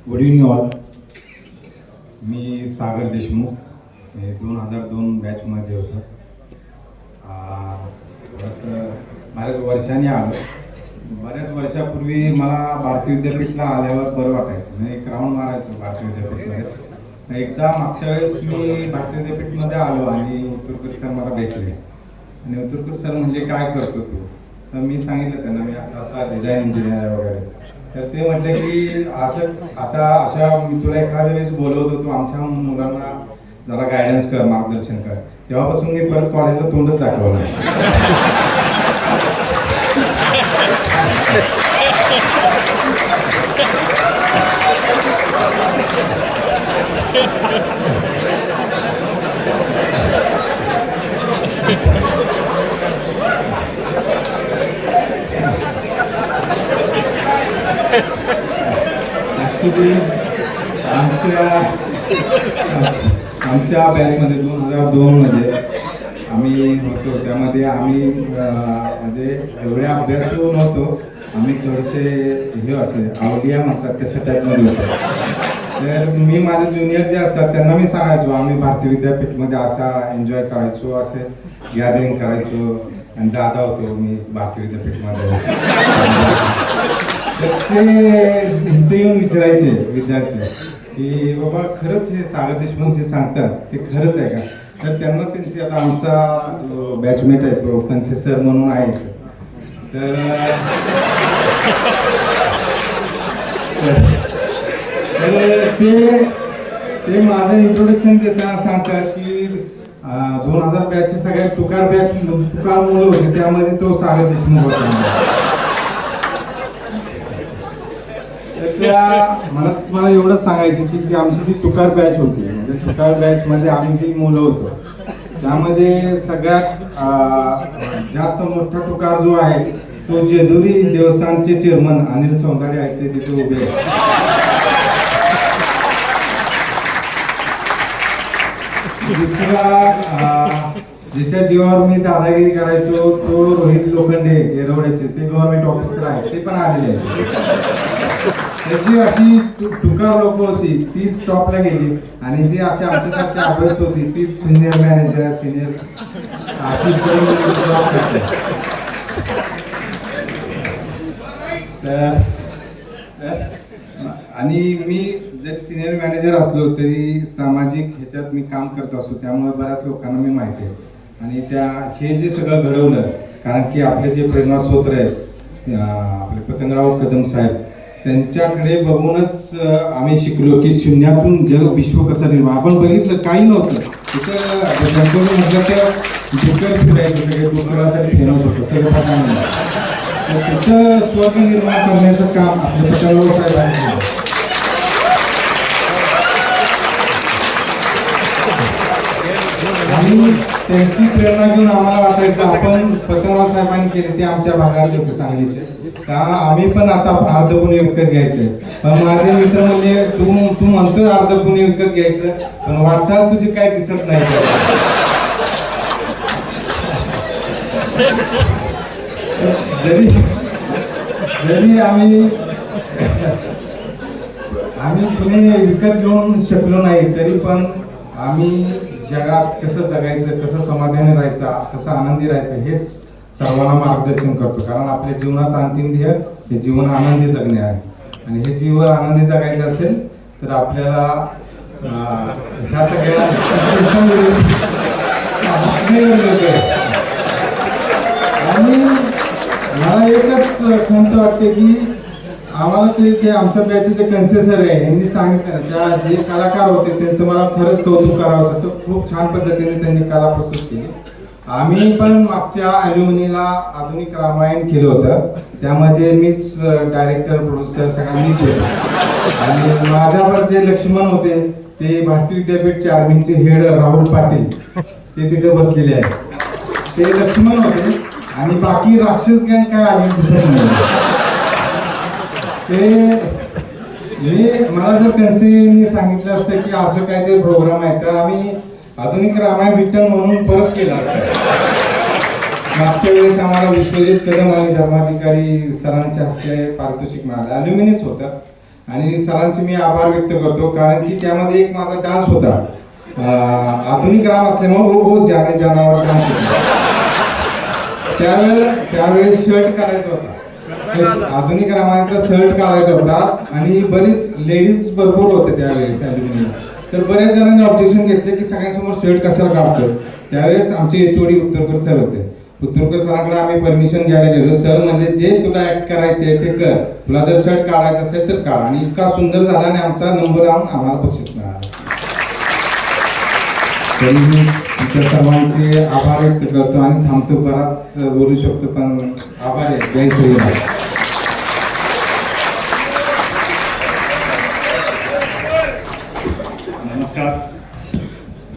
Good evening all. मी सागर देशमुख, मी 2002 बॅचमध्ये होतो. थोडंसं बऱ्याच वर्षांनी आलो. बऱ्याच वर्षापूर्वी मला भारतीय विद्यापीठला आल्यावर बरं वाटायचं, मी एक राऊंड मारायचो भारतीय विद्यापीठमध्ये. एकदा मागच्या वेळेस मी भारतीय विद्यापीठमध्ये आलो आणि उत्तरकर सर मला भेटले आणि उत्तरकर सर म्हणजे काय करतो तू? तर मी सांगितलं त्यांना मी असा डिझाईन इंजिनियर आहे वगैरे. तर ते म्हटले की अशा मी तुला एखाद्या वेळेस बोलवतो, तू आमच्या मुलांना जरा गायडन्स कर, मार्गदर्शन कर. तेव्हापासून मी परत कॉलेजला तोंडच दाखवलं नाही. ॲक्च्युली आमच्या बॅचमध्ये 2002 मध्ये आम्ही होतो. त्यामध्ये आम्ही म्हणजे एवढे अभ्यासू नव्हतो. आम्ही थोडेसे हे असे आवडिया म्हणतात तशा टाईपमध्ये होतो. तर मी माझे ज्युनियर जे असतात त्यांना मी सांगायचो आम्ही भारतीय विद्यापीठमध्ये असा एन्जॉय करायचो, असे गॅदरिंग करायचो. आणि दादा होतो मी भारतीय विद्यापीठमध्ये. तर ते इथे येऊन विचारायचे विद्यार्थी की बाबा खरंच हे सागर देशमुख जे सांगतात ते खरंच आहे का? तर त्यांना त्यांची आता आमचा बॅचमेट आहे तो कंसे सर म्हणून आहे. तर ते माझं इंट्रोडक्शन देताना सांगतात की 2000 बॅचचे सगळ्यात तुकार मुलं होते, त्यामध्ये तो सागर देशमुख होता. मला एवढंच सांगायचं की ती आमची जी तुकार बॅच होती, म्हणजे तुकार बॅच मध्ये आम्ही जी मुलं होतो त्यामध्ये सगळ्यात जास्त मोठा तुकार जो आहे तो जेजुरी देवस्थानचे चेअरमन अनिल सौंदाळे आहेत, ते तिथे उभे आहेत. दुसरा ज्याच्या जीवावर मी दादागिरी करायचो तो रोहित लोखंडे येरवड्याचे, ते गव्हर्नमेंट ऑफिसर आहेत, ते पण आलेले आहेत. त्याची अशी तुकार लोक होती ती स्टॉपला गेली आणि जी अशी आमच्यासारखी अभ्यास होती ती सिनियर मॅनेजर अशी जॉब करते. आणि मी जरी सिनियर मॅनेजर असलो तरी सामाजिक ह्याच्यात मी काम करत असतो, त्यामुळे बऱ्याच लोकांना मी माहिती आहे. आणि हे जे सगळं घडवलं, कारण की आपले जे प्रेरणा स्रोत आहेत आपले पतंगराव कदम साहेब, त्यांच्याकडे बघूनच आम्ही शिकलो की शून्यातून जग विश्व कसं निर्माण. आपण बघितलं काही नव्हतं तिथं, म्हटलं तर डोकर फिरायचं, सगळे डोकरासाठी फेमस होतं सगळं पटांगण. तिथं स्वर्ग निर्माण करण्याचं काम आपले पतंगराव साहेबांनी केलं. आणि त्यांची प्रेरणा घेऊन आम्हाला वाटायचं आपण पतंगराव साहेबांनी केले ते आमच्या भागातले होते सांगलीचे, का आम्ही पण आता अर्धपुणे विकत घ्यायचे. पण माझे मित्र म्हणजे तू म्हणतोय अर्धपुणे विकत घ्यायचं, पण वाटचाल तुझी काय दिसत नाही. जरी आम्ही पुणे विकत घेऊन शकलो नाही तरी पण आम्ही जगात कसं जगायचं, कसं समाधानी राहायचं, कसं आनंदी राहायचं हे सर्वांना मार्गदर्शन करतो. कारण आपल्या जीवनाचं अंतिम ध्येय हे जीवन आनंदी जगणे आहे. आणि हे जीवन आनंदी जगायचं असेल तर आपल्याला ह्या सगळ्या आणि मला एकच खंत वाटते की आम्हाला ते आमच्या बॅचचे कन्सेसर आहे यांनी सांगितलं, त्या जे कलाकार होते त्यांचं मला खरंच कौतुक करावं असं. खूप छान पद्धतीने त्यांनी कला प्रस्तुत केली. आम्ही पण मागच्या ॲल्युमिनीला आधुनिक रामायण केलं होतं, त्यामध्ये मीच डायरेक्टर प्रोड्युसर सगळं मीच होतो. आणि माझ्यावर जे लक्ष्मण होते ते भारतीय विद्यापीठचे आर्मीचे हेड राहुल पाटील ते तिथे बसलेले आहेत, ते लक्ष्मण होते. आणि बाकी राक्षस गँग काय आली दिसत नाही. मला जर त्यांनी सांगितलं असतं की असं काहीतरी प्रोग्राम आहे तर आम्ही आधुनिक रामायण रिटर्न म्हणून परत केला असता. मागच्या वेळेस आम्हाला विश्वजित कदम आणि धर्माधिकारी सरांच्या हस्ते पारितोषिक मिळालं, ॲल्युमिनीच होतं. आणि सरांचे मी आभार व्यक्त करतो, कारण की त्यामध्ये एक माझा डान्स होता, आधुनिक राम असल्यामुळे हो जाने जानावर डान्स होता. त्यावेळेस शर्ट काढायचा होता, आधुनिक रामायणचा शर्ट काढायचा होता आणि बरीच लेडीज भरपूर होते त्यावेळेस ॲल्युमिनियमला. तर बऱ्याच जणांनी ऑब्जेक्शन घेतले की सगळ्यांसमोर शर्ट कशाला काढतो. त्यावेळेस आमचे एचओडी उत्तरकर सर होते. उत्तरकर सरांकडे आम्ही परमिशन घ्यायला गेलो. सर म्हणजे जे तुला ऍक्ट करायचे ते कर, तुला जर शर्ट काढायचा असेल तर काढ. आणि इतका सुंदर झाला आणि आमचा नंबर आणून आम्हाला बक्षीस मिळालं. तरी मी तुमच्या सर्वांचे आभार व्यक्त करतो आणि थांबतो. बराच बोलू शकतो पण आभार आहे. जय श्रीराम.